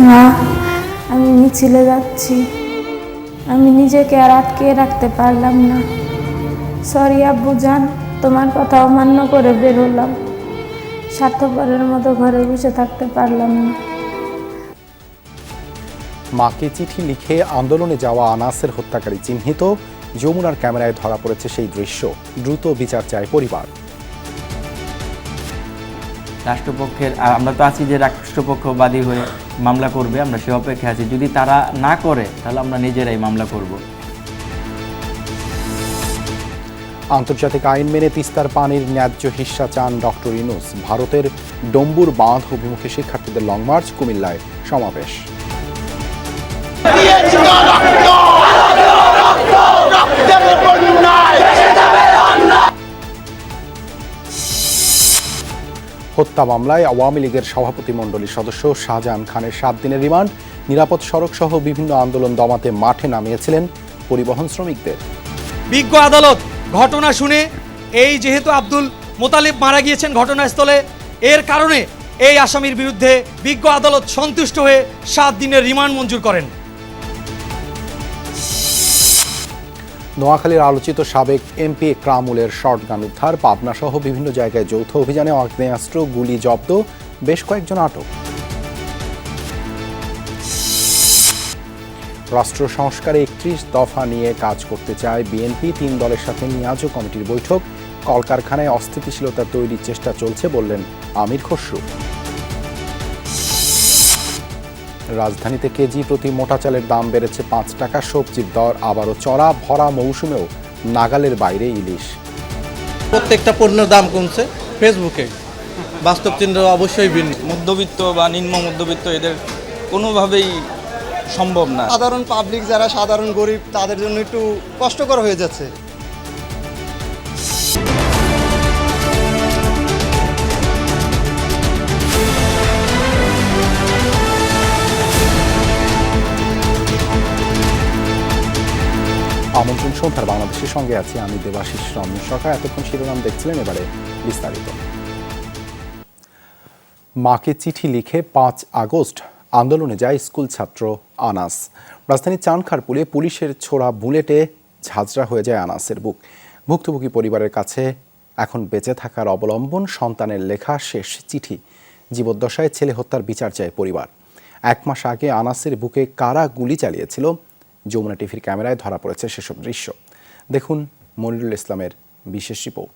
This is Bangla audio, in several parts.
মা, আমি মিছিলে যাচ্ছি। আমি নিজেকে আর আটকে রাখতে পারলাম না। সরি আব্বু জান, তোমার কথা অমান্য করে বের হলাম। স্বার্থপরের মতো ঘরে বসে থাকতে পারলাম না। মাকে চিঠি লিখে আন্দোলনে যাওয়া আনাসের হত্যাকারী চিহ্নিত, যমুনার ক্যামেরায় ধরা পড়েছে সেই দৃশ্য। দ্রুত বিচার চায় পরিবার। রাষ্ট্রপক্ষের আমরা তো আছি যে রাষ্ট্রপক্ষ বাদী হয়ে মামলা করবে, আমরা সে অপেক্ষা আছি। যদি তারা না করে তাহলে আমরা নিজেরাই মামলা করব। আন্তর্জাতিক আইন মেনে তিস্তার পানির ন্যায্য হিস্সা চান ডক্টর ইউনূস। ভারতের ডম্বুর বাঁধ অভিমুখে শিক্ষার্থীদের লং মার্চ, কুমিল্লায় সমাবেশ। হত্যা মামলায় আওয়ামী লীগের সভাপতিমণ্ডলীর সদস্য শাহজাহান খানের 7 দিনের রিমান্ড। নিরাপদ সড়ক সহ বিভিন্ন আন্দোলন দমাতে মাঠে নামিয়েছিলেন পরিবহন শ্রমিকদের। বিজ্ঞ আদালত ঘটনা শুনে যেহেতু আব্দুল মোতালিব মারা গিয়েছেন ঘটনাস্থলে, এর কারণে এই আসামির বিরুদ্ধে বিজ্ঞ আদালত সন্তুষ্ট হয়ে 7 দিনের রিমান্ড মঞ্জুর করেন। নোয়াখালীর আলোচিত সাবেক এমপি একরামুলের শর্টগান উদ্ধার। পাবনা সহ বিভিন্ন জায়গায় যৌথ অভিযানে আগ্নেয়াস্ত্র, গুলি জব্দ, বেশ কয়েকজন আটক। রাষ্ট্র সংস্কারে 31 দফা নিয়ে কাজ করতে চায় বিএনপি। 3 দলের সাথে নিয়াজক কমিটির বৈঠক। কলকারখানায় অস্থিতিশীলতা তৈরির চেষ্টা চলছে বললেন আমির খসরু। রাজধানীতে কেজি প্রতি মোটা চালের দাম বেড়েছে 5 টাকা। সবজির দর আবারও চড়া। ভরা মৌসুমেও নাগালের বাইরে ইলিশ। প্রত্যেকটা পণ্যের দাম কমছে। ফেসবুকে বাস্তব চিত্র অবশ্যই ভিন্ন। মধ্যবিত্ত বা নিম্ন মধ্যবিত্ত এদের কোনোভাবেই সম্ভব না। সাধারণ পাবলিক যারা সাধারণ গরিব তাদের জন্য একটু কষ্টকর হয়ে যাচ্ছে। আমন্ত্রণ সন্ধ্যার বাংলাদেশের সঙ্গে আছি আমি দেবাশিস রঞ্জন সরকার। এতক্ষণ শিরোনাম দেখছিলেন, এবারে বিস্তারিত। মাকে চিঠি লিখে 5 আগস্ট আন্দোলনে যায় স্কুল ছাত্র আনাস। রাজধানীর চানখারপুলে পুলিশের ছোড়া বুলেটে ঝাঁঝরা হয়ে যায় আনাসের বুক। ভুক্তভোগী পরিবারের কাছে এখন বেঁচে থাকার অবলম্বন সন্তানের লেখা শেষ চিঠি। জীবদ্দশায় ছেলে হত্যার বিচার চায় পরিবার। 1 মাস আগে আনাসের বুকে কারা গুলি চালিয়েছিল, যমুনা টিভির ক্যামেরায় ধরা পড়েছে সেসব দৃশ্য। দেখুন মনিরুল ইসলামের বিশেষ রিপোর্ট।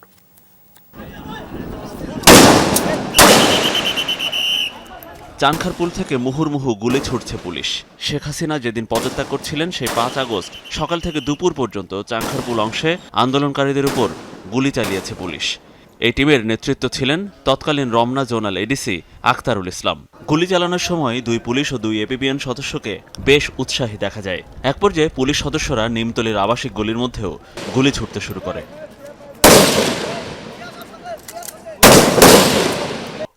চানখারপুল থেকে মুহুর্মুহু গুলি ছুটছে পুলিশ। শেখ হাসিনা যেদিন পদত্যাগ করছিলেন সেই 5 আগস্ট সকাল থেকে দুপুর পর্যন্ত চানখারপুল অংশে আন্দোলনকারীদের উপর গুলি চালিয়েছে পুলিশ। এই টিমের নেতৃত্ব ছিলেন তৎকালীন রমনা জোনাল এডিসি আখতারুল ইসলাম। গুলি চালানোর সময় 2 পুলিশ ও 2 এপিবিএন সদস্যকে বেশ উৎসাহী দেখা যায়। এক পর্যায়ে পুলিশ সদস্যরা নিমতলির আবাসিক গলির মধ্যেও গুলি ছুটতে শুরু করে।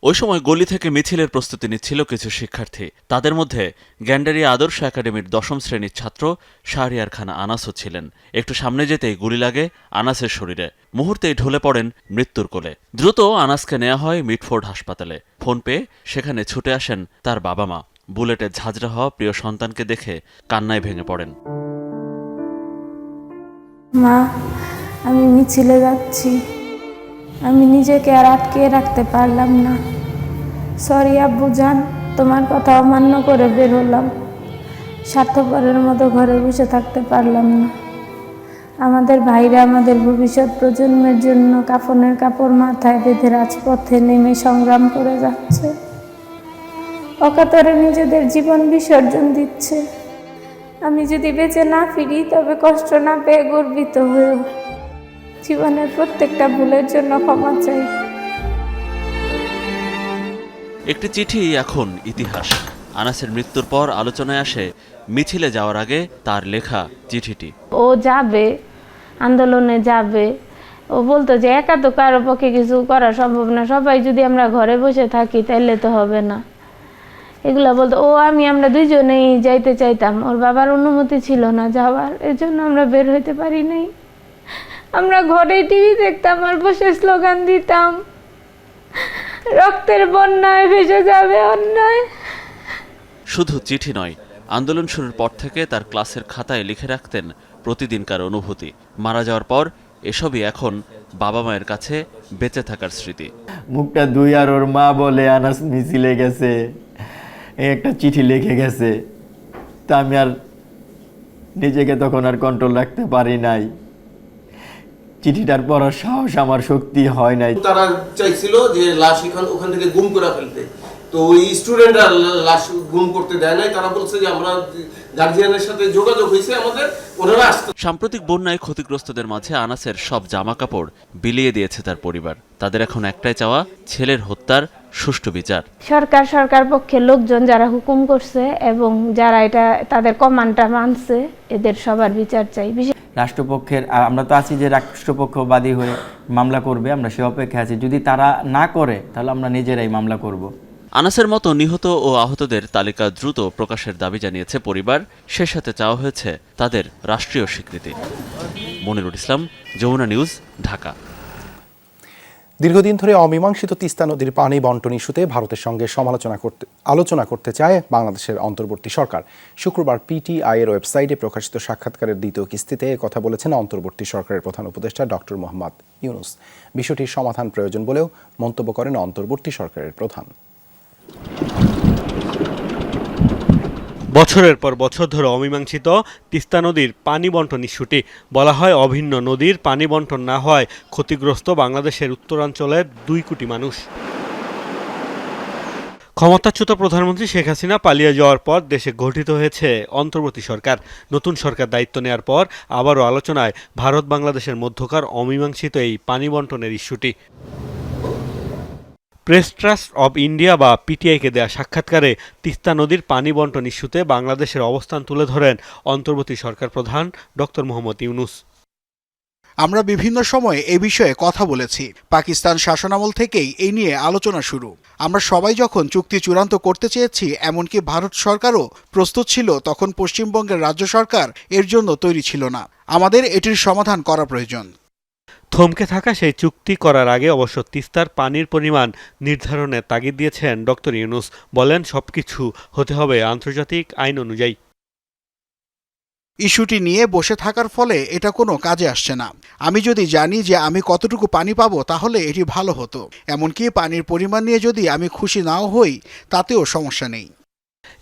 ওই সময় গলি থেকে মিছিলের প্রস্তুতি নিচ্ছিল কিছু শিক্ষার্থী। তাদের মধ্যে গ্যান্ডারিয়া আদর্শ একাডেমির 10ম শ্রেণীর ছাত্র শাহরিয়ার খান আনাসও ছিলেন। একটু সামনে যেতেই গুলি লাগে আনাসের শরীরে। মুহূর্তেই ঢলে পড়েন মৃত্যুর কোলে। দ্রুত আনাসকে নেওয়া হয় মিটফোর্ড হাসপাতালে। ফোন পেয়ে সেখানে ছুটে আসেন তার বাবা মা। বুলেটে ঝাঁঝরা হওয়া প্রিয় সন্তানকে দেখে কান্নায় ভেঙে পড়েন। মা, আমি মিছিলে যাচ্ছি। আমি নিজেকে আর আটকে রাখতে পারলাম না। সরি আব্বু জান, তোমার কথা অমান্য করে বের হলাম। স্বার্থপরের মতো ঘরে বসে থাকতে পারলাম না। আমাদের ভাইরা আমাদের ভবিষ্যৎ প্রজন্মের জন্য কাফনের কাপড় মাথায় বেঁধে রাজপথে নেমে সংগ্রাম করে যাচ্ছে। অকাতরে নিজেদের জীবন বিসর্জন দিচ্ছে। আমি যদি বেঁচে না ফিরি তবে কষ্ট না পেয়ে গর্বিত হয়েও জীবনের প্রত্যেকটা ভুলের জন্য ক্ষমা চাই। একটি চিঠি এখন ইতিহাস। আনাসের মৃত্যুর পর আলোচনায় আসে মিছিলে যাওয়ার আগে তার লেখা চিঠিটি। ও যাবে, আন্দোলনে যাবে। ও বলতো যে একা তো কারো পক্ষে কিছু করা সম্ভব না, সবাই যদি আমরা ঘরে বসে থাকি তাইলে তো হবে না। এগুলা বলতো। আমরা 2 জনেই যাইতে চাইতাম। ওর বাবার অনুমতি ছিল না যাওয়ার, এজন্য আমরা বের হইতে পারি নাই। আমরা ঘরে টিভি দেখতাম আর বসে স্লোগান দিতাম, রক্তের বন্যায় ভেসে যাবে অন্যায়। শুধু চিঠি নয়, আন্দোলন শুরুর পর থেকে তার ক্লাসের খাতায় লিখে রাখতেন প্রতিদিনকার অনুভূতি। মারা যাওয়ার পর এসবই এখন বাবা মায়ের কাছে বেঁচে থাকার স্মৃতি। মুখটা দুই আর ওর মা বলে আনাস মিছিলে গেছে, এই একটা চিঠি লিখে গেছে। তা আমি আর নিজেকে তখন আর কন্ট্রোল রাখতে পারি নাই, চিঠিটার পড়ার সাহস আমার শক্তি হয় নাই। তারা চাইছিল যে লাশ ওখান থেকে গুম করে ফেলতে, তো ওই স্টুডেন্টরা লাশ গুম করতে দেয় নাই। তারা বলছে যে আমরা গার্জিয়ানের সাথে যোগাযোগ হয়েছে আমাদের, ওনারা আসতে। সাম্প্রতিক বন্যায় ক্ষতিগ্রস্তদের মাঝে আনাসের সব জামা কাপড় বিলিয়ে দিয়েছে তার পরিবার। তাদের এখন একটাই চাওয়া, ছেলের হত্যার সুষ্ঠু বিচার। সরকার পক্ষের লোকজন যারা হুকুম করছে এবং যারা এটা তাদের কমান্ডটা মানছে, এদের সবার বিচার চাই। রাষ্ট্রপক্ষের আমরা তো আছি যে রাষ্ট্রপক্ষ বাদী হয়ে মামলা করবে, আমরা সে অপেক্ষা আছি। যদি তারা না করে তাহলে আমরা নিজেরাই মামলা করব। আনাসের মতো নিহত ও আহতদের তালিকা দ্রুত প্রকাশের দাবি জানিয়েছে পরিবার। সে সাথে চাওয়া হয়েছে তাদের রাষ্ট্রীয় স্বীকৃতি। মনিরুল ইসলাম, যমুনা নিউজ, ঢাকা। দীর্ঘদিন ধরে অমীমাংসিত তিস্তা নদীর পানি বন্টন ইস্যুতে ভারতের সঙ্গে আলোচনা করতে চায় বাংলাদেশের অন্তর্বর্তী সরকার। শুক্রবার পিটিআই এর ওয়েবসাইটে প্রকাশিত সাক্ষাৎকারের দ্বিতীয় কিস্তিতে কথা বলেছেন অন্তর্বর্তী সরকারের প্রধান উপদেষ্টা ডক্টর মোহাম্মদ ইউনূস। বিষয়টির সমাধান প্রয়োজন বলেও মন্তব্য করেন অন্তর্বর্তী সরকারের প্রধান। বছরের পর বছর ধরে অমীমাংসিত তিস্তা নদীর পানি বন্টন ইস্যুটি। বলা হয় অভিন্ন নদীর পানি বন্টন না হওয়ায় ক্ষতিগ্রস্ত বাংলাদেশের উত্তরাঞ্চলের 2 কোটি মানুষ। ক্ষমতাচ্যুত প্রধানমন্ত্রী শেখ হাসিনা পালিয়ে যাওয়ার পর দেশে গঠিত হয়েছে অন্তর্বর্তী সরকার। নতুন সরকার দায়িত্ব নেওয়ার পর আবারও আলোচনায় ভারত বাংলাদেশের মধ্যকার অমীমাংসিত এই পানি বন্টনের ইস্যুটি। প্রেস ট্রাস্ট অব ইন্ডিয়া বা পিটিআইকে দেয়া সাক্ষাৎকারে তিস্তা নদীর পানি বন্টন ইস্যুতে বাংলাদেশের অবস্থান তুলে ধরেন অন্তর্বর্তী সরকার প্রধান ডক্টর মোহাম্মদ ইউনূস। আমরা বিভিন্ন সময়ে এ বিষয়ে কথা বলেছি। পাকিস্তান শাসনামল থেকেই এই নিয়ে আলোচনা শুরু। আমরা সবাই যখন চুক্তি চূড়ান্ত করতে চেয়েছি, এমনকি ভারত সরকারও প্রস্তুত ছিল, তখন পশ্চিমবঙ্গের রাজ্য সরকার এর জন্য তৈরি ছিল না। আমাদের এটির সমাধান করা প্রয়োজন। থমকে থাকা সেই চুক্তি করার আগে অবশ্য তিস্তার পানির পরিমাণ নির্ধারণের তাগিদ দিয়েছেন ডক্টর ইউনূস। বলেন সবকিছু হতে হবে আন্তর্জাতিক আইন অনুযায়ী। ইস্যুটি নিয়ে বসে থাকার ফলে এটা কোনো কাজে আসছে না। আমি যদি জানি যে আমি কতটুকু পানি পাবো, তাহলে এটি ভালো হতো। এমনকি পানির পরিমাণ নিয়ে যদি আমি খুশি নাও হই, তাতেও সমস্যা নেই।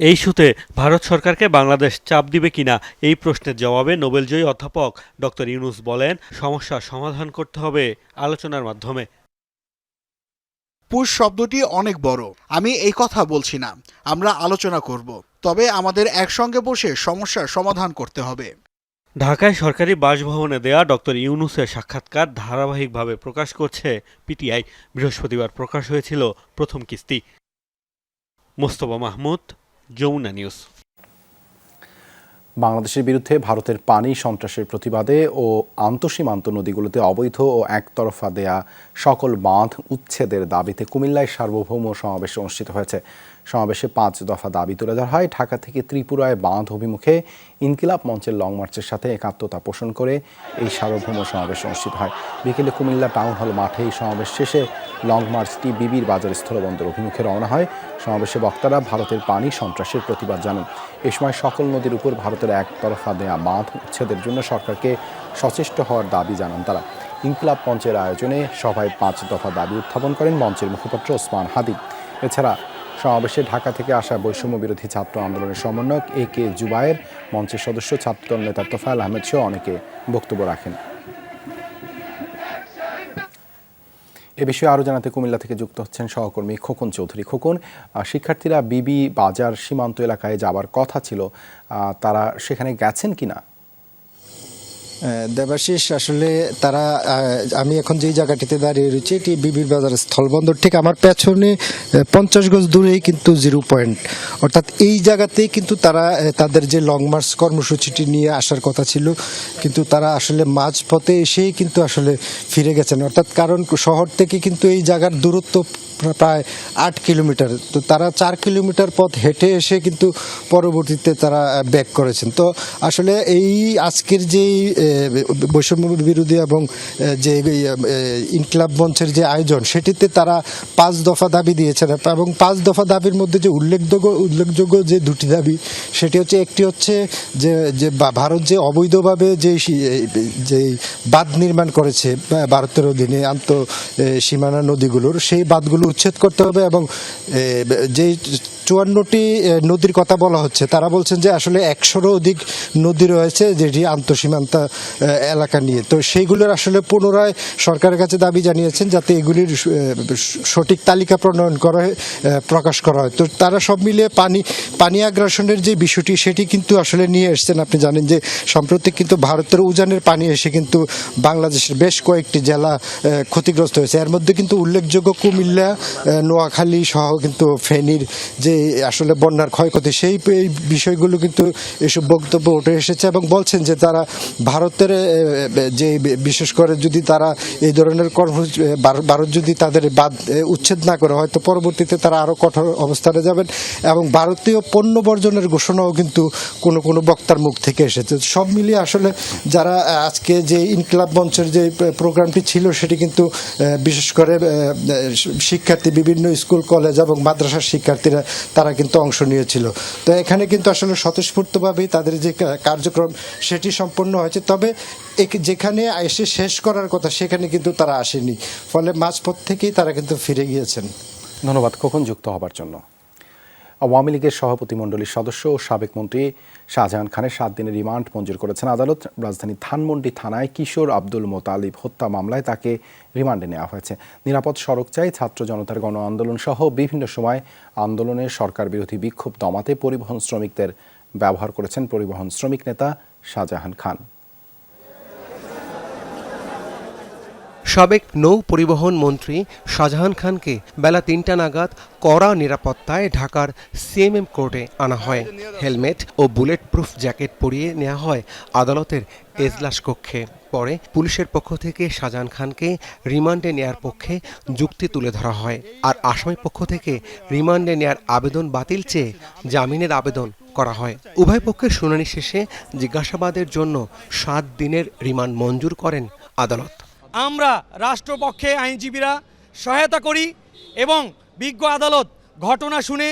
এই ইস্যুতে ভারত সরকারকে বাংলাদেশ চাপ দিবে কিনা এই প্রশ্নের জবাবে নোবেলজয়ী অধ্যাপক ডক্টর ইউনূস বলেন সমস্যার সমাধান করতে হবে আলোচনার মাধ্যমে। পুশ শব্দটি অনেক বড়। আমি এই কথা বলছি না, আমরা আলোচনা করব, তবে আমাদের একসঙ্গে বসে সমস্যার সমাধান করতে হবে। ঢাকায় সরকারি বাসভবনে দেয়া ডক্টর ইউনূসের সাক্ষাৎকার ধারাবাহিকভাবে প্রকাশ করছে পিটিআই। বৃহস্পতিবার প্রকাশ হয়েছিল প্রথম কিস্তি। মোস্তফা মাহমুদ, যমুনা নিউজ। বাংলাদেশের বিরুদ্ধে ভারতের পানি সন্ত্রাসের প্রতিবাদে ও আন্তঃসীমান্ত নদীগুলোতে অবৈধ ও একতরফা দেয়া সকল বাঁধ উচ্ছেদের দাবিতে কুমিল্লায় সার্বভৌম সমাবেশ অনুষ্ঠিত হয়েছে। সমাবেশে 5 দফা দাবি তুলে ধরা হয়। ঢাকা থেকে ত্রিপুরায় বাঁধ অভিমুখে ইনকিলাব মঞ্চের লং মার্চের সাথে একাত্মতা পোষণ করে এই সার্বভৌম সমাবেশ অনুষ্ঠিত হয়। বিকেলে কুমিল্লা টাউন হল মাঠে এই সমাবেশ শেষে লং মার্চটি বিবির বাজার স্থলবন্দর অভিমুখে রওনা হয়। সমাবেশে বক্তারা ভারতের পানি সন্ত্রাসের প্রতিবাদ জানান। এ সময় সকল নদীর উপর ভারতের একতরফা দেয়া বাঁধ উচ্ছেদের জন্য সরকারকে সচেষ্ট হওয়ার দাবি জানান তারা। ইনকিলাব মঞ্চের আয়োজনে সভায় 5 দফা দাবি উত্থাপন করেন মঞ্চের মুখপাত্র ওসমান হাদি। এছাড়া সমাবেশে ঢাকা থেকে আসা বৈষম্য বিরোধী ছাত্র আন্দোলনের সমন্বয়ক এ.কে. জুবায়ের, মঞ্চের সদস্য ছাত্র নেতা তোফায়েল আহমেদ সহ অনেকে বক্তব্য রাখেন। এ বিষয়ে আরও জানাতে কুমিল্লা থেকে যুক্ত হচ্ছেন সহকর্মী খোকন চৌধুরী। খোকন, শিক্ষার্থীরা বিবি বাজার সীমান্ত এলাকায় যাবার কথা ছিল, তারা সেখানে গেছেন কিনা? দেবাশিস, আসলে তারা আমি এখন যেই জায়গাটিতে দাঁড়িয়ে রয়েছি এটি বিবির বাজার স্থলবন্দর থেকে আমার পেছনে 50 গজ দূরেই কিন্তু 0 পয়েন্ট, অর্থাৎ এই জায়গাতেই কিন্তু তারা তাদের যে লং মার্চ কর্মসূচিটি নিয়ে আসার কথা ছিল, কিন্তু তারা আসলে মাঝপথে এসেই কিন্তু আসলে ফিরে গেছেন। অর্থাৎ কারণ শহর থেকে কিন্তু এই জায়গার দূরত্ব প্রায় 8 কিলোমিটার। তো তারা 4 কিলোমিটার পথ হেঁটে এসে কিন্তু পরবর্তীতে তারা ব্যাক করেছেন। তো আসলে এই আজকের যেই বৈষম্য বিরোধী এবং যে ইনকিলাব মঞ্চের যে আয়োজন, সেটিতে তারা 5 দফা দাবি দিয়েছেন এবং 5 দফা দাবির মধ্যে যে উল্লেখযোগ্য যে দুটি দাবি, সেটি হচ্ছে, একটি হচ্ছে যে ভারত যে অবৈধভাবে যে বাঁধ নির্মাণ করেছে ভারতের অধীনে সীমানা নদীগুলোর, সেই বাঁধগুলো উচ্ছেদ করতে হবে এবং যে 54টি নদীর কথা বলা হচ্ছে, তারা বলছেন যে আসলে 100-এরও অধিক নদী রয়েছে যেটি আন্তঃসীমান্ত এলাকা নিয়ে। তো সেইগুলোর আসলে পুনরায় সরকারের কাছে দাবি জানিয়েছেন যাতে এগুলির সঠিক তালিকা প্রকাশ করা হয়। তো তারা সব মিলিয়ে পানি আগ্রাসনের যে বিষয়টি, সেটি কিন্তু আসলে নিয়ে এসছেন। আপনি জানেন যে সম্প্রতি কিন্তু ভারতের উজানের পানি এসে কিন্তু বাংলাদেশের বেশ কয়েকটি জেলা ক্ষতিগ্রস্ত হয়েছে। এর মধ্যে কিন্তু উল্লেখযোগ্য কুমিল্লা, নোয়াখালী সহ কিন্তু ফেনীর যে আসলে বন্যার ক্ষয়ক্ষতি, সেই বিষয়গুলো কিন্তু এসব বক্তব্য উঠে এসেছে এবং বলছেন যে তারা ভারতের যে বিশেষ করে যদি তারা এই ধরনের কর্মসূচি, ভারত যদি তাদের বাঁধ উচ্ছেদ না করে, হয়তো পরবর্তীতে তারা আরও কঠোর অবস্থানে যাবেন এবং ভারতীয় পণ্য বর্জনের ঘোষণাও কিন্তু কোনো বক্তার মুখ থেকে এসেছে। সব মিলিয়ে আসলে যারা আজকে যে ইনকিলাব মঞ্চের যে প্রোগ্রামটি ছিল, সেটি কিন্তু বিশেষ করে শিক্ষার্থী, বিভিন্ন স্কুল কলেজ এবং মাদ্রাসার শিক্ষার্থীরা তারা কিন্তু অংশ নিয়েছিল। তো এখানে কিন্তু আসলে স্বতঃস্ফূর্তভাবেই তাদের যে কার্যক্রম সেটি সম্পন্ন হয়েছে। তবে যেখানে এসে শেষ করার কথা সেখানে কিন্তু তারা আসেনি, ফলে মাঝপথ থেকেই তারা কিন্তু ফিরে গিয়েছেন। ধন্যবাদ খোকন যুক্ত হবার জন্য। আওয়ামী লীগের সভাপতিমণ্ডলীর সদস্য ও সাবেক মন্ত্রী শাহজাহান খানের 7 দিনের রিমান্ড মঞ্জুর করেছেন আদালত। রাজধানী ধানমন্ডি থানায় কিশোর আব্দুল মোতালিব হত্যা মামলায় তাকে রিমান্ডে নেওয়া হয়েছে। নিরাপদ সড়ক চাই, ছাত্র জনতার গণ আন্দোলন সহ বিভিন্ন সময় আন্দোলনের সরকার বিরোধী বিক্ষোভ দমাতে পরিবহন শ্রমিকদের ব্যবহার করেছেন পরিবহন শ্রমিক নেতা শাহজাহান খান। সাবেক নৌ পরিবহন মন্ত্রী শাহজাহান খানকে বেলা 3টা নাগাদ কড়া নিরাপত্তায় ঢাকার সিএমএম কোর্টে আনা হয়। হেলমেট ও বুলেট প্রুফ জ্যাকেট পরিয়ে নেওয়া হয় আদালতের এজলাস কক্ষে। পরে পুলিশের পক্ষ থেকে শাহজাহান খানকে রিমান্ডে নেয়ার পক্ষে যুক্তি তুলে ধরা হয়, আর আসামি পক্ষ থেকে রিমান্ডে নেয়ার আবেদন বাতিল চেয়ে জামিনের আবেদন করা হয়। উভয় পক্ষের শুনানি শেষে জিজ্ঞাসাবাদের জন্য 7 দিনের রিমান্ড মঞ্জুর করেন আদালত। আমরা রাষ্ট্রপক্ষে আইনজীবীরা সহায়তা করি এবং বিজ্ঞ আদালত ঘটনা শুনে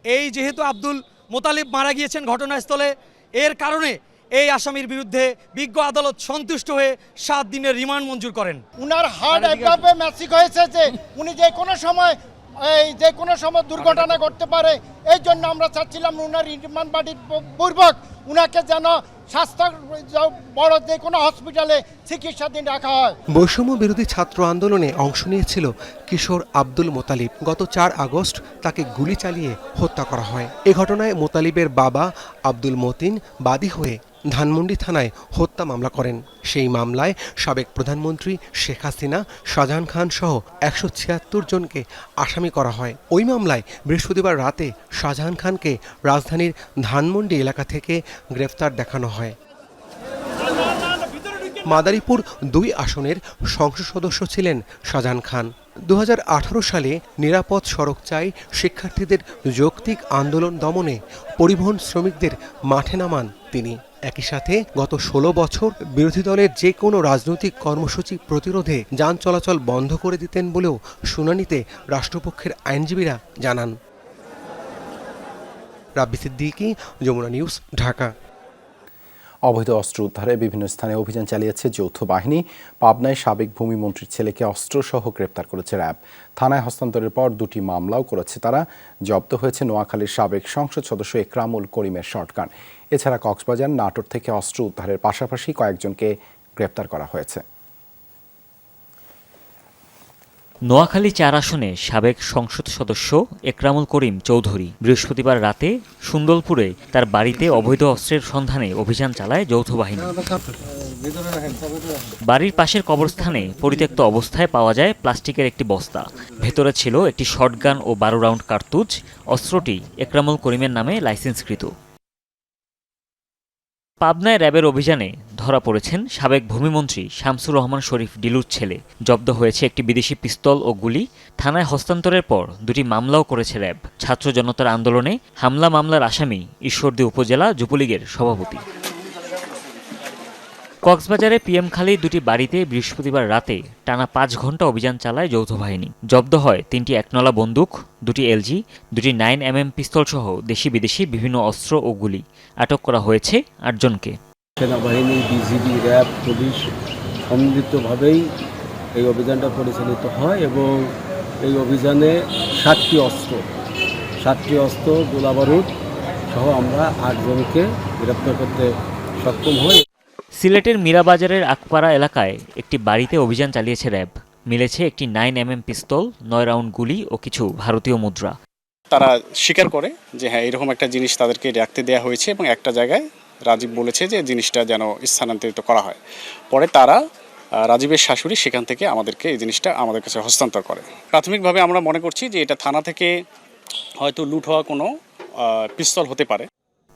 এই যেহেতু আব্দুল মোতালিব মারা গিয়েছেন ঘটনাস্থলে, এর কারণে এই আসামির বিরুদ্ধে বিজ্ঞ আদালত সন্তুষ্ট হয়ে 7 দিনের রিমান্ড মঞ্জুর করেন। উনার হার্ট এভাবে ম্যাসিক হয়েছে যে উনি যে কোনো সময় দুর্ঘটনা ঘটতে পারে। এই জন্য আমরা চাচ্ছিলাম উনার রিমান্ড বাড়ির পূর্বক উনাকে যেন স্বাস্থ্য বড় যে কোনো হসপিটালে চিকিৎসাধীন রাখা হয়। বৈষম্য বিরোধী ছাত্র আন্দোলনে অংশ নিয়েছিল কিশোর আব্দুল মোতালিব। গত 4 আগস্ট তাকে গুলি চালিয়ে হত্যা করা হয়। এ ঘটনায় মোতালিবের বাবা আব্দুল মতিন বাদী হয়ে ধানমন্ডি থানায় হত্যা মামলা করেন। সেই মামলায় সাবেক প্রধানমন্ত্রী শেখ হাসিনা, শাহজাহান খান সহ 176 জনকে আসামি করা হয়। ওই মামলায় বৃহস্পতিবার রাতে শাহজাহান খানকে রাজধানীর ধানমন্ডি এলাকা থেকে গ্রেফতার দেখানো হয়। মাদারীপুর 2 আসনের সংসদ সদস্য ছিলেন শাহজাহান খান। 2018 সালে নিরাপদ সড়ক চাই শিক্ষার্থীদের যৌক্তিক আন্দোলন দমনে পরিবহন শ্রমিকদের মাঠে নামান তিনি। একই সাথে গত 16 বছর বিরোধী দলের যে কোনো রাজনৈতিক কর্মসূচি প্রতিরোধে যান চলাচল বন্ধ করে দিতেন বলেও শুনানিতে রাষ্ট্রপক্ষের আইনজীবীরা জানান। রাব্বি সিদ্দিকী, যমুনা নিউজ, ঢাকা। অবৈধ অস্ত্র উদ্ধারে বিভিন্ন স্থানে অভিযান চালিয়েছে যৌথ বাহিনী। পাবনায় সাবেক ভূমিমন্ত্রীর ছেলেকে অস্ত্রসহ গ্রেপ্তার করেছে র্যাব। থানায় হস্তান্তরের পর 2টি মামলাও করেছে তারা। জব্দ হয়েছে নোয়াখালীর সাবেক সংসদ সদস্য একরামুল করিমের শটগান। এছাড়া কক্সবাজার, নাটোর থেকে অস্ত্র উদ্ধারের পাশাপাশি কয়েকজনকে গ্রেপ্তার করা হয়েছে। নোয়াখালী 4 আসনে সাবেক সংসদ সদস্য একরামুল করিম চৌধুরী বৃহস্পতিবার রাতে সুন্দরপুরে তার বাড়িতে অবৈধ অস্ত্রের সন্ধানে অভিযান চালায় যৌথ বাহিনী। বাড়ির পাশের কবরস্থানে পরিত্যক্ত অবস্থায় পাওয়া যায় প্লাস্টিকের একটি বস্তা। ভেতরে ছিল একটি শটগান ও 12 রাউন্ড কার্তুজ। অস্ত্রটি একরামুল করিমের নামে লাইসেন্সকৃত। পাবনায় র্যাবের অভিযানে ধরা পড়েছেন সাবেক ভূমিমন্ত্রী শামসুর রহমান শরীফ ডিলুর ছেলে। জব্দ হয়েছে একটি বিদেশি পিস্তল ও গুলি। থানায় হস্তান্তরের পর দুটি মামলাও করেছে র্যাব। ছাত্র জনতার আন্দোলনে হামলা মামলার আসামি ঈশ্বরদী উপজেলা যুবলীগের সভাপতি। কক্সবাজারে পিএমখালী দুটি বাড়িতে বৃহস্পতিবার রাতে টানা 5 ঘন্টা অভিযান চালায় যৌথ বাহিনী। জব্দ হয় 3টি একনলা বন্দুক, 2টি এলজি, 2টি 9mm পিস্তল সহ দেশি বিদেশি বিভিন্ন অস্ত্র ও গুলি। আটক করা হয়েছে 8 জনকে। সেনাবাহিনী, বিজিবি, র্যাব, পুলিশ সম্মিলিতভাবেই এই অভিযানটা পরিচালিত হয় এবং এই অভিযানে 7টি অস্ত্র, গোলাবারুদ সহ আমরা 8 জনকে গ্রেপ্তার করতে সক্ষম হই। সিলেটের মীরাবাজারের আকপাড়া এলাকায় একটি বাড়িতে অভিযান চালিয়েছে র্যাব। মিলেছে একটি 9mm পিস্তল, 9 রাউন্ড গুলি ও কিছু ভারতীয় মুদ্রা। তারা স্বীকার করে যে হ্যাঁ, এরকম একটা জিনিস তাদেরকে রাখতে দেওয়া হয়েছে এবং একটা জায়গায় রাজীব বলেছে যে জিনিসটা যেন স্থানান্তরিত করা হয়। পরে তারা রাজীবের শাশুড়ি সেখান থেকে আমাদেরকে এই জিনিসটা আমাদের কাছে হস্তান্তর করে। প্রাথমিকভাবে আমরা মনে করছি যে এটা থানা থেকে হয়তো লুট হওয়া কোনো পিস্তল হতে পারে।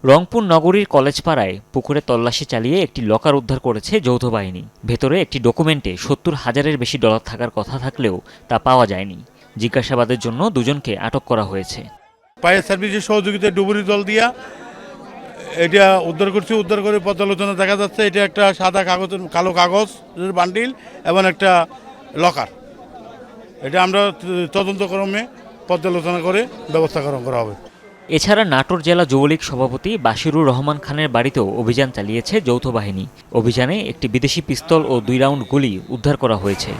রংপুর নগরীর কলেজপাড়ায় পুকুরে তল্লাশি চালিয়ে একটি লকার উদ্ধার করেছে যৌথ বাহিনী। ভেতরে একটি ডকুমেন্টে 70,000-এর বেশি ডলার থাকার কথা থাকলেও তা পাওয়া যায়নি। জিজ্ঞাসাবাদের জন্য 2 জনকে আটক করা হয়েছে। ফায়ার সার্ভিসের সহযোগিতায় ডুবুরি দল দিয়া এটা উদ্ধার করছি। উদ্ধার করে পর্যালোচনা দেখা যাচ্ছে এটা একটা সাদা কালো কাগজের বান্ডিল এবং একটা লকার। এটা আমরা তদন্তক্রমে পর্যালোচনা করে ব্যবস্থা গ্রহণ করা হবে। এছাড়া নাটোর জেলা যুবলীগ সভাপতি বাশিরুর রহমান খানের বাড়িতেও অভিযান চালিয়েছে যৌথ বাহিনী। অভিযানে একটি বিদেশি পিস্তল ও 2 রাউন্ড গুলি উদ্ধার করা হয়েছে।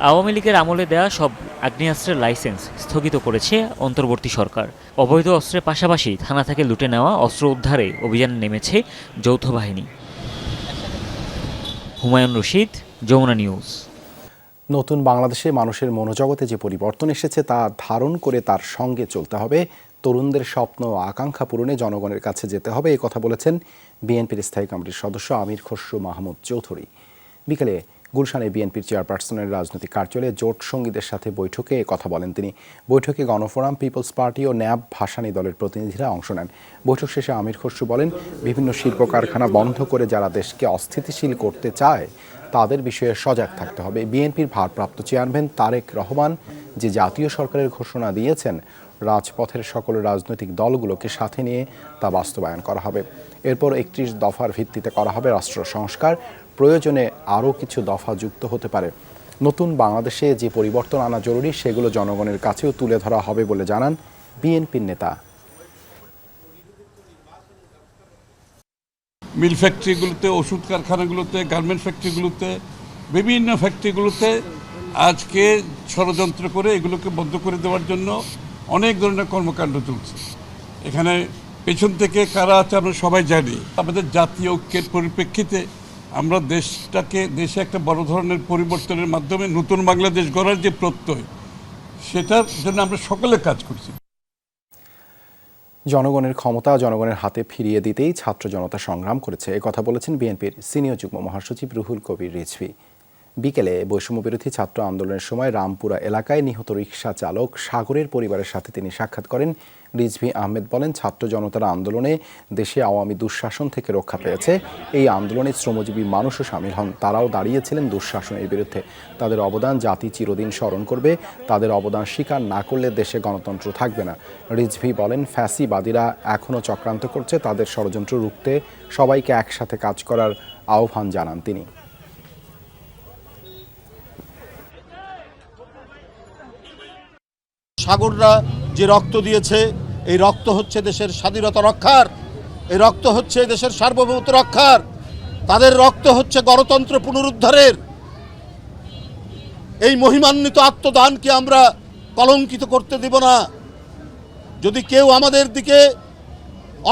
আওয়ামী লীগের আমলে দেয়া সব আগ্নেয়াস্ত্রের লাইসেন্স স্থগিত করেছে অন্তর্বর্তী সরকার। অবৈধ অস্ত্রের পাশাপাশি থানা থেকে লুটে নেওয়া অস্ত্র উদ্ধারে অভিযানে নেমেছে যৌথ বাহিনী। হুমায়ুন রশিদ, যমুনা নিউজ। নতুন বাংলাদেশে মানুষের মনোজগতে যে পরিবর্তন এসেছে তা ধারণ করে তার সঙ্গে চলতে হবে। তরুণদের স্বপ্ন ও আকাঙ্ক্ষা পূরণে জনগণের কাছে যেতে হবে, এই কথা বলেছেন বিএনপির স্থায়ী কমিটির সদস্য আমির খসরু মাহমুদ চৌধুরী। বিকেলে গুলশানে বিএনপির চেয়ারপারসনের রাজনৈতিক কার্যালয়ে জোট সঙ্গীদের সাথে বৈঠকে কথা বলেন তিনি। বৈঠকে গণফোরাম, পিপলস পার্টি ও ন্যাব ভাসানী দলের প্রতিনিধিরা অংশ নেন। বৈঠক শেষে আমির খসরু বলেন, বিভিন্ন শিল্প কারখানা বন্ধ করে যারা দেশকে অস্থিতিশীল করতে চায় তাদের বিষয়ে সজাগ থাকতে হবে। বিএনপির ভারপ্রাপ্ত চেয়ারম্যান তারেক রহমান যে জাতীয় সরকারের ঘোষণা দিয়েছেন, রাজপথের সকল রাজনৈতিক দলগুলোকে সাথে নিয়ে তা বাস্তবায়ন করা হবে। এরপর 31 দফার ভিত্তিতে করা হবে রাষ্ট্র সংস্কার। প্রয়োজনে আরও কিছু দফা যুক্ত হতে পারে। নতুন বাংলাদেশে যে পরিবর্তন আনা জরুরি সেগুলো জনগণের কাছেও তুলে ধরা হবে বলে জানান বিএনপির নেতা। মিল ফ্যাক্টরিগুলোতে, ওষুধ কারখানাগুলোতে, গার্মেন্ট ফ্যাক্টরিগুলোতে, বিভিন্ন ফ্যাক্টরিগুলোতে আজকে ষড়যন্ত্র করে এগুলোকে বন্ধ করে দেওয়ার জন্য অনেক ধরনের কর্মকাণ্ড চলছে। এখানে পেছন থেকে কারা আছে আমরা সবাই জানি। আমাদের জাতীয় ঐক্যের পরিপ্রেক্ষিতে আমরা দেশে একটা বড় ধরনের পরিবর্তনের মাধ্যমে নতুন বাংলাদেশ গড়ার যে প্রত্যয়, সেটার জন্য আমরা সকলে কাজ করছি। জনগণের ক্ষমতা জনগণের হাতে ফিরিয়ে দিতেই ছাত্র জনতা সংগ্রাম করেছে, একথা বলেছেন বিএনপির সিনিয়র যুগ্ম মহাসচিব রুহুল কবির রিজভী। বিকেলে বৈষম্য বিরোধী ছাত্র আন্দোলনের সময় রামপুরা এলাকায় নিহত রিকশা চালক সাগরের পরিবারের সাথে তিনি সাক্ষাৎ করেন। রিজভী আহমেদ বলেন, ছাত্র জনতার আন্দোলনে দেশে আওয়ামী দুঃশাসন থেকে রক্ষা পেয়েছে। এই আন্দোলনে শ্রমজীবী মানুষও সামিল হন, তারাও দাঁড়িয়েছিলেন দুঃশাসনের বিরুদ্ধে। তাদের অবদান জাতি চিরদিন স্মরণ করবে। তাদের অবদান স্বীকার না করলে দেশে গণতন্ত্র থাকবে না। রিজভী বলেন, ফ্যাসিবাদীরা এখনও চক্রান্ত করছে, তাদের ষড়যন্ত্র রুখতে সবাইকে একসাথে কাজ করার আহ্বান জানান তিনি। সাগররা যে রক্ত দিয়েছে, এই রক্ত হচ্ছে দেশের স্বাধীনতা রক্ষার, এই রক্ত হচ্ছে দেশের সার্বভৌমত্ব রক্ষার, তাদের রক্ত হচ্ছে গণতন্ত্র পুনরুদ্ধারের। এই মহিমান্বিত আত্মদানকে আমরা কলঙ্কিত করতে দেব না। যদি কেউ আমাদের দিকে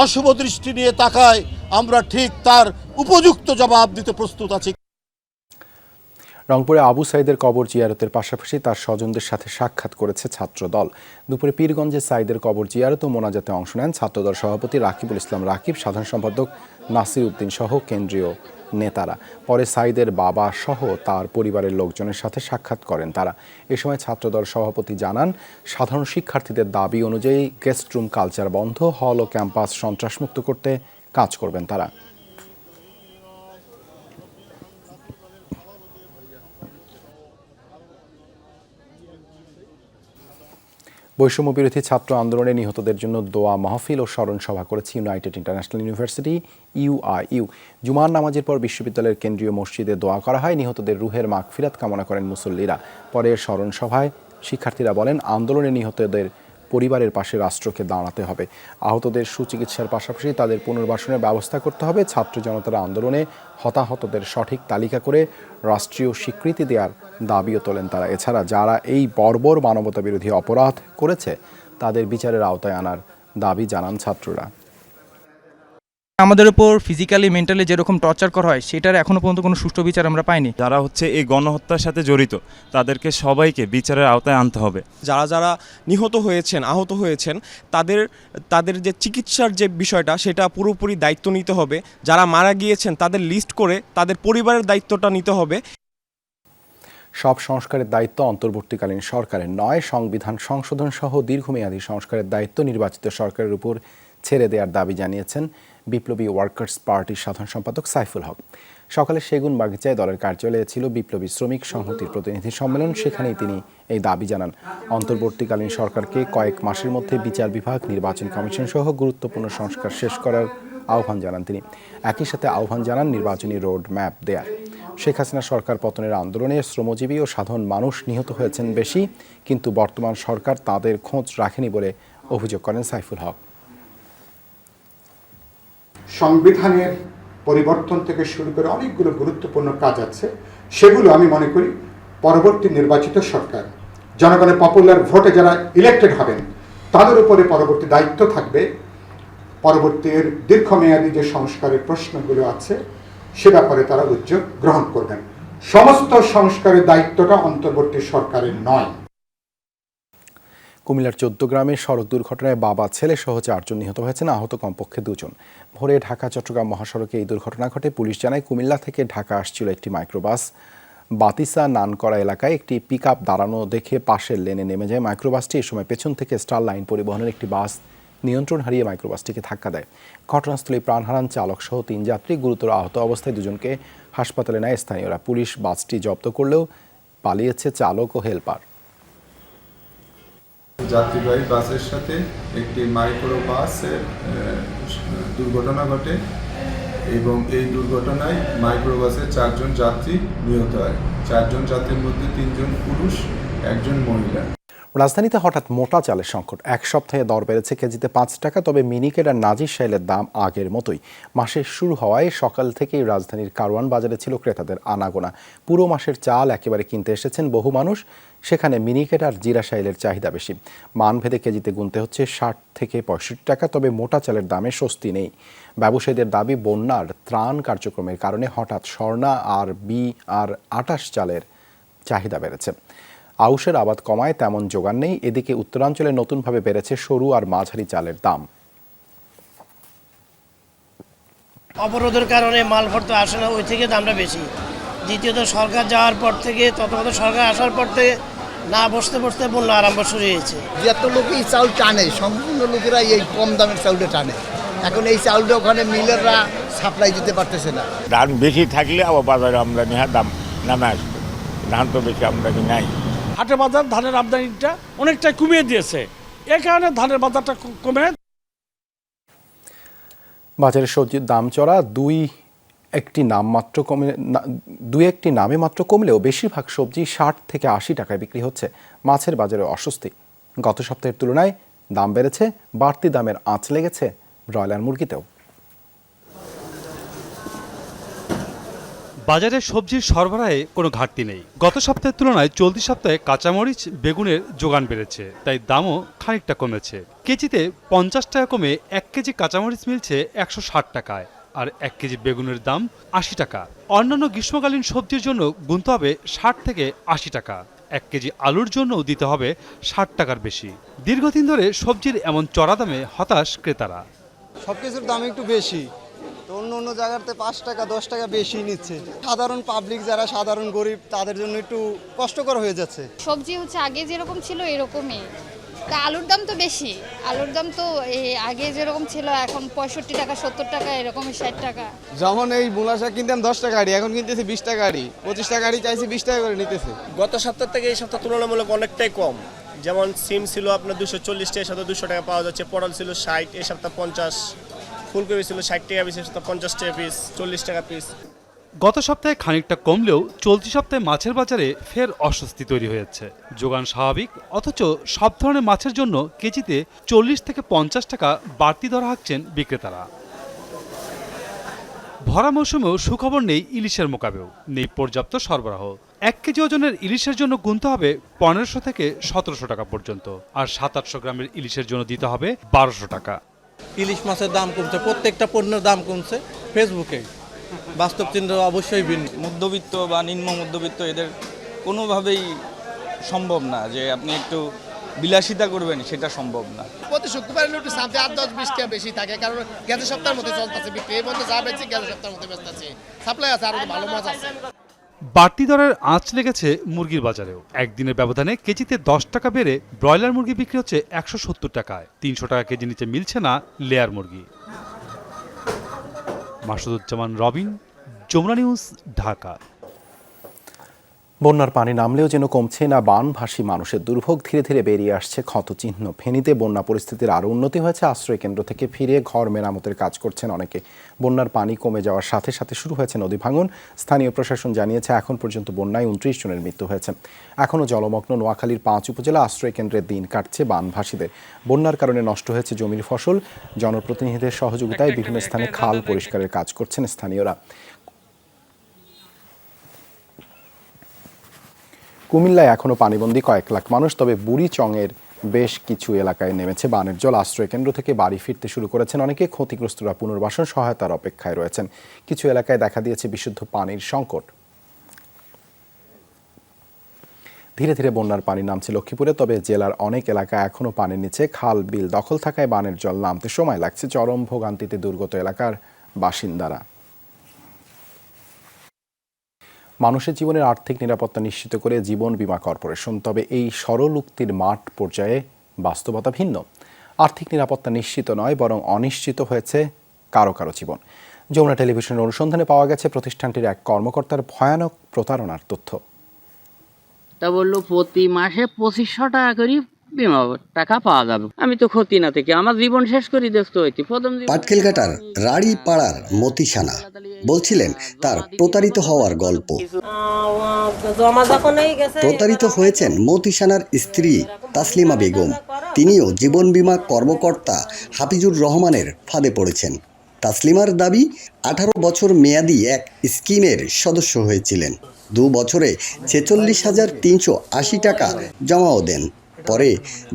অশুভ দৃষ্টি নিয়ে তাকায়, আমরা ঠিক তার উপযুক্ত জবাব দিতে প্রস্তুত আছি। রংপুরে আবু সাইদের কবর জিয়ারতের পাশাপাশি তার স্বজনদের সাথে সাক্ষাৎ করেছে ছাত্র দল। দুপুরে পীরগঞ্জে সাইদের কবর জিয়ারত ও মোনাজাতে অংশ নেন ছাত্রদল সভাপতি রাকিবুল ইসলাম রাকিব, সাধারণ সম্পাদক নাসির উদ্দিন সহ কেন্দ্রীয় নেতারা। পরে সাইদের বাবা সহ তার পরিবারের লোকজনের সাথে সাক্ষাৎ করেন তারা। এ সময় ছাত্রদল সভাপতি জানান, সাধারণ শিক্ষার্থীদের দাবি অনুযায়ী গেস্ট রুম কালচার বন্ধ, হল ও ক্যাম্পাস সন্ত্রাসমুক্ত করতে কাজ করবেন তারা। বৈষম্য বিরোধী ছাত্র আন্দোলনে নিহতদের জন্য দোয়া মাহফিল ও স্মরণ সভা করেছে ইউনাইটেড ইন্টারন্যাশনাল ইউনিভার্সিটি ইউআইইউ। জুমার নামাজের পর বিশ্ববিদ্যালয়ের কেন্দ্রীয় মসজিদে দোয়া করা হয়। নিহতদের রুহের মাগফিরাত কামনা করেন মুসল্লিরা। পরে স্মরণ সভায় শিক্ষার্থীরা বলেন, আন্দোলনে নিহতদের পরিবারের পাশে রাষ্ট্রকে দাঁড়াতে হবে। আহতদের সুচিকিৎসার পাশাপাশি তাদের পুনর্বাসনের ব্যবস্থা করতে হবে। ছাত্র জনতার আন্দোলনে হতাহতদের সঠিক তালিকা করে রাষ্ট্রীয় স্বীকৃতি দেওয়ার দাবিও তোলেন তারা। এছাড়া যারা এই বর্বর মানবতা বিরোধী অপরাধ করেছে তাদের বিচারের আওতায় আনার দাবি জানান ছাত্ররা। আমাদের উপর ফিজিক্যালি মেন্টালি যেরকম টর্চার করা হয় সেটার এখনো পর্যন্ত কোনো সুষ্ঠু বিচার আমরা পাইনি। যারা এই গণহত্যার সাথে জড়িত তাদেরকে সবাইকে বিচারের আওতায় আনতে হবে। যারা যারা নিহত হয়েছেন, আহত হয়েছেন, তাদের যে চিকিৎসার যে বিষয়টা সেটা পুরোপুরি দায়িত্ব নিতে হবে। যারা মারা গিয়েছেন তাদের লিস্ট করে তাদের পরিবারের দায়িত্বটা নিতে হবে। সব সংস্কারের দায়িত্ব অন্তর্বর্তীকালীন সরকারের নয়, সংবিধান সংশোধন সহ দীর্ঘমেয়াদী সংস্কারের দায়িত্ব নির্বাচিত সরকারের উপর ছেড়ে দেওয়ার দাবি জানিয়েছেন বিপ্লবী ওয়ার্কার্স পার্টির সাধারণ সম্পাদক সাইফুল হক। সকালে সেগুনবাগিচায় দলের কার্যালয়ে ছিল বিপ্লবী শ্রমিক সংহতির প্রতিনিধি সম্মেলন, সেখানেই তিনি এই দাবি জানান। অন্তর্বর্তীকালীন সরকারকে কয়েক মাসের মধ্যে বিচার বিভাগ, নির্বাচন কমিশন সহ গুরুত্বপূর্ণ সংস্কার শেষ করার আহ্বান জানান তিনি। একই সাথে আহ্বান জানান নির্বাচনী রোড ম্যাপ দেয়ার। শেখ হাসিনা সরকার পতনের আন্দোলনে শ্রমজীবী ও সাধারণ মানুষ নিহত হয়েছেন বেশি, কিন্তু বর্তমান সরকার তাদের খোঁজ রাখেনি বলে অভিযোগ করেন সাইফুল হক। সংবিধানের পরিবর্তন থেকে শুরু করে অনেকগুলো গুরুত্বপূর্ণ কাজ আছে, সেগুলো আমি মনে করি পরবর্তী নির্বাচিত সরকার, জনগণের পপুলার ভোটে যারা ইলেক্টেড হবেন তাদের উপরে পরবর্তী দায়িত্ব থাকবে। পরবর্তীর দীর্ঘমেয়াদী যে সংস্কারের প্রশ্নগুলো আছে সে ব্যাপারে তারা উদ্যোগ গ্রহণ করবেন। সমস্ত সংস্কারের দায়িত্বটা অন্তর্বর্তী সরকারের নয়। কুমিল্লার 14 গ্রামে সড়ক দুর্ঘটনায় বাবা ছেলে সহ 4 জন নিহত হয়েছেন, আহত কমপক্ষে 2 জন। ভোরে ঢাকা চট্টগ্রাম মহাসড়কে এই দুর্ঘটনা ঘটে। পুলিশ জানায়, কুমিল্লা থেকে ঢাকা আসছিল একটি মাইক্রোবাস। বাতিসা নানকরা এলাকায় একটি পিকআপ দাঁড়ানো দেখে পাশের লেনে নেমে যায় মাইক্রোবাসটি। এ সময় পেছন থেকে স্টার লাইন পরিবহনের একটি বাস নিয়ন্ত্রণ হারিয়ে মাইক্রোবাসটিকে ধাক্কা দেয়। ঘটনাস্থলে প্রাণ হারান চালক সহ 3 যাত্রী। গুরুতর আহত অবস্থায় 2 জনকে হাসপাতালে নেয় স্থানীয়রা। পুলিশ বাসটি জব্দ করলেও পালিয়েছে চালক ও হেলপার। যাত্রীবাহী বাসের সাথে একটি মাইক্রো বাসের দুর্ঘটনা ঘটে এবং এই দুর্ঘটনায় মাইক্রোবাসের 4 জন যাত্রী নিহত হয়। 4 জন যাত্রীর মধ্যে 3 জন পুরুষ, 1 জন মহিলা। রাজধানীতে হঠাৎ মোটা চালের সংকট। এক সপ্তাহে দর বেড়েছে কেজিতে 5 টাকা। তবে মিনিকেট আর নাজির শাইলের দাম আগের মতোই। মাসের শুরু হওয়ায় সকাল থেকেই রাজধানীর কারওয়ান বাজারে ছিল ক্রেতাদের আনাগোনা। পুরো মাসের চাল একেবারে কিনতে এসেছেন বহু মানুষ। সেখানে মিনিকেট আর জিরা শাইলের চাহিদা বেশি। মানভেদে কেজিতে গুনতে হচ্ছে 60 থেকে 65 টাকা। তবে মোটা চালের দামে স্বস্তি নেই। ব্যবসায়ীদের দাবি, বন্যার ত্রাণ কার্যক্রমের কারণে হঠাৎ স্বর্ণা আর বি আর 28 চালের চাহিদা বেড়েছে। আউশের আবাদ কমায় তেমন যোগান নেই। এদিকে উত্তরাঞ্চলে নতুনভাবে বেড়েছে সরু আর মাঝারি চালের দাম। অবরোধের কারণে মাল ভর্তি আসে না, ওই থেকে দামটা বেশি। দ্বিতীয়ত সরকার যাওয়ার পর থেকে, তথাগত সরকার আসার পর থেকে না বসতে বসতে বন্যা আরম্ভ শুরু হয়েছে। যত লোক এই চাউল টানে, সম্পূর্ণ লোকেরা এই কম দামের চাউলটা টানে। এখন এই চাউলটা ওখানে মিলেররা সাপ্লাই দিতে পারতেছে না। দাম বেশি থাকলে আবার বাজারে আমদানি হয়, দাম নামে আসবে। ধান তো বেশি আমদানি নাই। হাটে বাজার ধানের আমদানিটা অনেকটাই কমিয়ে দিয়েছে, এই কারণে ধানের বাজারটা কমে। বাজারে সবজির দাম চড়া, দুই একটি নামে মাত্র কমলেও বেশিরভাগ সবজি 60 থেকে 80 টাকায় বিক্রি হচ্ছে। মাছের বাজারে অস্বস্তি। গত সপ্তাহের তুলনায় দাম বেড়েছে। বাড়তি দামের আঁচ লেগেছে ব্রয়লার মুরগিতেও। বাজারে সবজির সরবরাহে কোনো ঘাটতি নেই। গত সপ্তাহের তুলনায় চলতি সপ্তাহে কাঁচামরিচ, বেগুনের যোগান বেড়েছে, তাই দামও খানিকটা কমেছে। কেজিতে 50 টাকা কমে 1 কেজি কাঁচামরিচ মিলছে 160 টাকায়, আর 1 কেজি বেগুনের দাম 80 টাকা। অন্যান্য গ্রীষ্মকালীন সবজির জন্য গুনতে হবে 60 থেকে 80 টাকা। 1 কেজি আলুর জন্যও দিতে হবে 60 টাকার বেশি। দীর্ঘদিন ধরে সবজির এমন চড়া দামে হতাশ ক্রেতারা। সব কিছুর দাম একটু বেশি, তো অন্য জায়গাতে 5 টাকা 10 টাকা বেশি নিচ্ছে। সাধারণ পাবলিক যারা সাধারণ গরিব তাদের জন্য একটু কষ্টকর হয়ে যাচ্ছে। সবজি হচ্ছে আগে যেরকম ছিল এরকমই, তা আলুর দাম তো বেশি, আলুর দাম তো এই আগে যেরকম ছিল এখন 65 টাকা 70 টাকা এরকম 60 টাকা। যেমন এই মূলা শাক কিনতাম 10 টাকা আড়ি, এখন কিনতেছি 20 টাকা আড়ি, 25 টাকা আড়ি চাইছি 20 টাকা করে নিতেছে। গত সপ্তাহ থেকে এই সপ্তাহ তুলনামূলক অনেকটাই কম। যেমন সিম ছিল আপনার 240 টাকা, এই সপ্তাহ 200 টাকা পাওয়া যাচ্ছে। পটল ছিল 60, এই সপ্তাহ 50। ফুলকপি ছিল 60 টাকা পিস, এই সপ্তাহ 50 টাকা পিস, 40 টাকা পিস। গত সপ্তাহে খানিকটা কমলেও চলতি সপ্তাহে মাছের বাজারে ফের অস্বস্তি তৈরি হয়েছে। যোগান স্বাভাবিক, অথচ সব ধরনের মাছের জন্য কেজিতে 40 থেকে 50 টাকা বাড়তি দর হাঁকছেন বিক্রেতারা। ভরা মৌসুমেও সুখবর নেই ইলিশের মোকাবেও, নেই পর্যাপ্ত সরবরাহ। 1 কেজি ওজনের ইলিশের জন্য গুনতে হবে 1500 থেকে 1700 টাকা পর্যন্ত, আর 700-800 গ্রামের ইলিশের জন্য দিতে হবে 1200 টাকা। ইলিশ মাছের দাম কমছে, প্রত্যেকটা পণ্যের দাম কমছে। ফেসবুকে বাস্তব চিত্র অবশ্যই ভিন্ন। মধ্যবিত্ত বা নিম্ন মধ্যবিত্ত এদের কোনোভাবেই সম্ভব না যে আপনি একটু বিলাসিতা করবেন, সেটা সম্ভব না। প্রতি শুক্রবার একটু সাথে 8-10-20 টাকা বেশি থাকে, কারণ গেছে সপ্তাহের মধ্যে চলতেছে বিক্রি। এই মধ্যে যা বেচছে গেছে সপ্তাহের মধ্যে বেচতে আছে, সাপ্লাই আছে, আরো ভালো মাছ আছে। বাড়তি দরের আঁচ লেগেছে মুরগির বাজারেও। একদিনের ব্যবধানে কেজিতে 10 টাকা বেড়ে ব্রয়লার মুরগি বিক্রি হচ্ছে 170 টাকায়। 300 টাকা কেজি নিচে মিলছে না লেয়ার মুরগি। মাসুদুজ্জামান রবিন, যমুনা নিউজ, ঢাকা। বন্যার পানি নামলেও যেন কমছে না বানভাসী মানুষের দুর্ভোগ। ধীরে ধীরে বেরিয়ে আসছে ক্ষতচিহ্ন। ফেনীতে বন্যা পরিস্থিতির আরও উন্নতি হয়েছে। আশ্রয় কেন্দ্র থেকে ফিরে ঘর মেরামতের কাজ করছেন অনেকে। বন্যার পানি কমে যাওয়ার সাথে সাথে শুরু হয়েছে নদী ভাঙন। স্থানীয় প্রশাসন জানিয়েছে এখন পর্যন্ত বন্যায় 29 জনের মৃত্যু হয়েছে। এখনও জলমগ্ন নোয়াখালীর 5 উপজেলা আশ্রয় কেন্দ্রের দিন কাটছে বানভাসীদের। বন্যার কারণে নষ্ট হয়েছে জমির ফসল। জনপ্রতিনিধিদের সহযোগিতায় বিভিন্ন স্থানে খাল পরিষ্কারের কাজ করছেন স্থানীয়রা। কুমিল্লায় এখনও পানিবন্দী কয়েক লাখ মানুষ। তবে বুড়িচংয়ের বেশ কিছু এলাকায় নেমেছে বানের জল। আশ্রয় কেন্দ্র থেকে বাড়ি ফিরতে শুরু করেছেন অনেকে। ক্ষতিগ্রস্তরা পুনর্বাসন সহায়তার অপেক্ষায় রয়েছেন। কিছু এলাকায় দেখা দিয়েছে বিশুদ্ধ পানির সংকট। ধীরে ধীরে বন্যার পানি নামছে লক্ষ্মীপুরে, তবে জেলার অনেক এলাকা এখনও পানির নিচে। খাল বিল দখল থাকায় বানের জল নামতে সময় লাগছে। চরম ভোগান্তিতে দুর্গত এলাকার বাসিন্দারা। মানুষের জীবনের আর্থিক নিরাপত্তা নিশ্চিত করে জীবন বীমা কর্পোরেশন। তবে এই সরল উক্তির মাঠ পর্যায়ে বাস্তবতা ভিন্ন। আর্থিক নিরাপত্তা নিশ্চিত নয়, বরং অনিশ্চিত হয়েছে কারো কারো জীবন। যমুনা টেলিভিশনের অনুসন্ধানে পাওয়া গেছে প্রতিষ্ঠানটির এক কর্মকর্তার ভয়ানক প্রতারণার তথ্য। তা বললো প্রতি মাসে 2500 টাকা করে বিমা টাকা পাওয়া যাবে। আমি তো ক্ষতি না থেকে আমার জীবন শেষ করে দেখতে হইতি। পাটকেলঘাটার রাড়ি পাড়ার মতিশানা বলছিলেন তার প্রতারিত হওয়ার গল্প। প্রতারিত হয়েছেন মতিশানার স্ত্রী তাসলিমা বেগম। তিনিও জীবন বীমা কর্মকর্তা হাফিজুর রহমানের ফাঁদে পড়েছেন। তাসলিমার দাবি 18 বছর মেয়াদি এক স্কিমের সদস্য হয়েছিলেন। 2 বছরে 46,380 টাকা জমাও দেন। পরে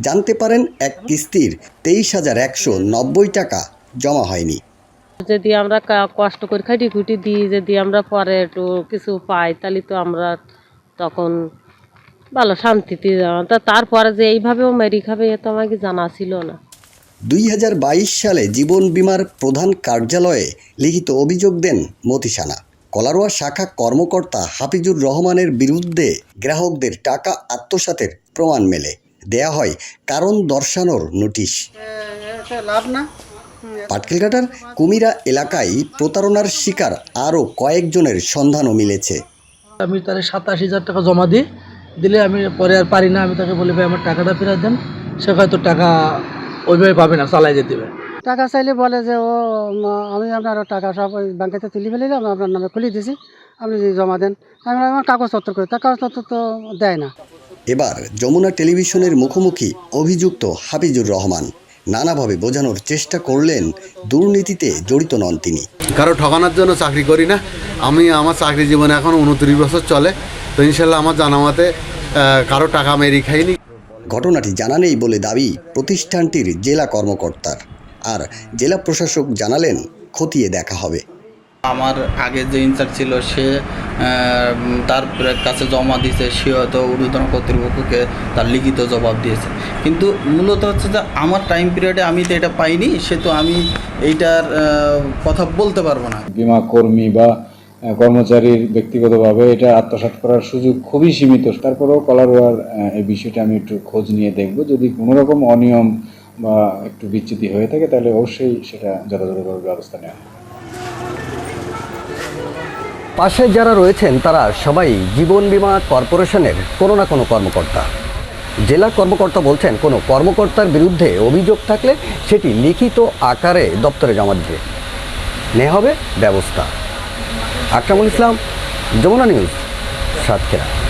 জানতে পারেন এক কিস্তির 23,190 টাকা জমা হয়নি। যদি আমরা কষ্ট করে খাটি খুঁটি দিই, যদি আমরা পরে একটু কিছু পাই, তাহলে তো আমরা তখন ভালো শান্তিতে। তারপরে যে এইভাবেও মেরি খাবে এ তো আমাকে জানা ছিল না। 2022 সালে জীবন বীমার প্রধান কার্যালয়ে লিখিত অভিযোগ দেন মতিশানা। কলারোয়া শাখা কর্মকর্তা হাফিজুর রহমানের বিরুদ্ধে গ্রাহকদের টাকা আত্মসাতের প্রমাণ মেলে। দেয়া হয় কারণ দর্শানোর নোটিশ। পাটকেলঘাটার কুমিরা এলাকায় প্রতারণার শিকার আরও কয়েকজনের সন্ধানও মিলেছে। আমি তার 87,000 টাকা জমা দিলে আমি পরে আর পারি না। আমি তাকে বলি ভাই আমার টাকাটা ফেরত দেন। সে হয়তো টাকা ওইভাবে পাবে না, চালাই যেতে হবে। টাকা চাইলে বলে যে আমি আপনার টাকা সব ওই ব্যাংকেতে তুলে ফেলিলাম, আপনার নামে খুলে দিয়েছি, আপনি জমা দেন। আমি আমার কাগজপত্র করি, তার কাগজপত্র তো দেয় না। এবার যমুনা টেলিভিশনের মুখোমুখি অভিযুক্ত হাফিজুর রহমান। নানাভাবে বোঝানোর চেষ্টা করলেন দুর্নীতিতে জড়িত নন তিনি। কারো ঠকানোর জন্য চাকরি করি না আমি। আমার চাকরি জীবনে এখন 29 বছর চলে, তো ইনশাল্লাহ আমার জানা মতে কারো টাকা মেরি খাইনি। ঘটনাটি জানা নেই বলে দাবি প্রতিষ্ঠানটির জেলা কর্মকর্তার। আর জেলা প্রশাসক জানালেন খতিয়ে দেখা হবে। আমার আগে যে ইনচার্জ ছিল সে তার কাছে জমা দিয়েছে, সে হয়তো ঊর্ধ্বতন কর্তৃপক্ষকে তার লিখিত জবাব দিয়েছে। কিন্তু মূলত হচ্ছে যে আমার টাইম পিরিয়ডে আমি তো এটা পাইনি, সে তো আমি এইটার কথা বলতে পারবো না। বিমা কর্মী বা কর্মচারীর ব্যক্তিগতভাবে এটা আত্মসাৎ করার সুযোগ খুবই সীমিত। তারপরেও কলারোয়ার এই বিষয়টা আমি একটু খোঁজ নিয়ে দেখব, যদি কোনো রকম অনিয়ম বা একটু বিচ্যুতি হয়ে থাকে তাহলে অবশ্যই সেটা যথাযথভাবে ব্যবস্থা নেওয়া হবে। পাশে যারা রয়েছেন তারা সবাই জীবন বীমা কর্পোরেশনের কোনো না কোনো কর্মকর্তা। জেলা কর্মকর্তা বলছেন, কোনো কর্মকর্তার বিরুদ্ধে অভিযোগ থাকলে সেটি লিখিত আকারে দপ্তরে জমা দিতে নেওয়া হবে ব্যবস্থা। আকরামুল ইসলাম, যমুনা নিউজ, সাতক্ষীরা।